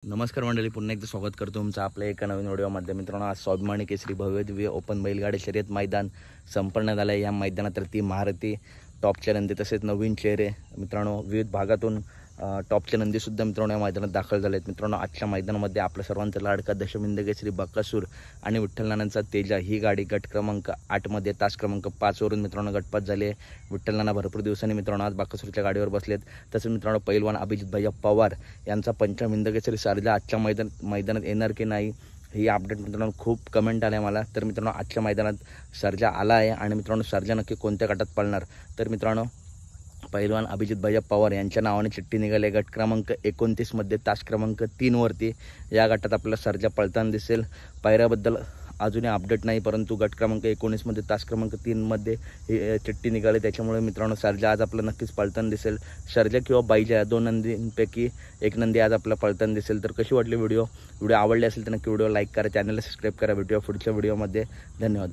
नमस्कार मंडळी, पुन्हा एकदा स्वागत करतो तुमचं आपल्या एका नवीन व्हिडिओमध्ये. मित्रांनो, आज स्वाभिमानी केसरी भव्य दिव्य ओपन बैलगाडी शर्यत मैदान संपन्न झालं आहे. या मैदानात महारथी, टॉपच्या नंदी तसेच नवीन चेहरे मित्रांनो विविध भागातून टॉपच्या नंदीसुद्धा मित्रांनो या मैदानात दाखल झाले आहेत. मित्रांनो, आजच्या मैदानामध्ये आपल्या सर्वांचा लाडका दशमिंद केसरी बकासूर आणि विठ्ठल नानांचा तेजा ही गाडी गट क्रमांक 8मध्ये तास क्रमांक 5वरून मित्रांनो गटपात झाली आहे. विठ्ठल नाना भरपूर दिवसांनी मित्रांनो आज बकासूरच्या गाडीवर बसलेत. तसेच मित्रांनो पैलवान अभिजित भैया पवार यांचा पंचमिंद केसरी सारजा आजच्या मैदानात येणार की नाही ही अपडेट मित्रांनो खूप कमेंट आल्या मला. तर मित्रांनो, आजच्या मैदानात सर्जा आला आहे आणि मित्रांनो सर्जा नक्की कोणत्या गटात पळणार. तर मित्रांनो, पैलवान अभिजित भैया पवार यांच्या नावाने चिठ्ठी निघाली गट क्रमांक 29मध्ये तास क्रमांक 3वरती. या गटात आपल्याला सर्जा पळताना दिसेल. पायऱ्याबद्दल अजूनही अपडेट नाही, परंतु गट क्रमांक 19मध्ये तास क्रमांक 3मध्ये ही चिठ्ठी निघाली. त्याच्यामुळे मित्रांनो सर्जा आज आपल्याला नक्कीच पळताना दिसेल. सर्जा किंवा बाईजा या दोन नंदींपैकी एक नंदी आज आपल्याला पळताना दिसेल. तर कशी वाटली व्हिडिओ आवडली असेल तर नक्की व्हिडिओ लाईक करा, चॅनलला सबस्क्राईब करा. व्हिडिओ पुढच्या व्हिडिओमध्ये. धन्यवाद.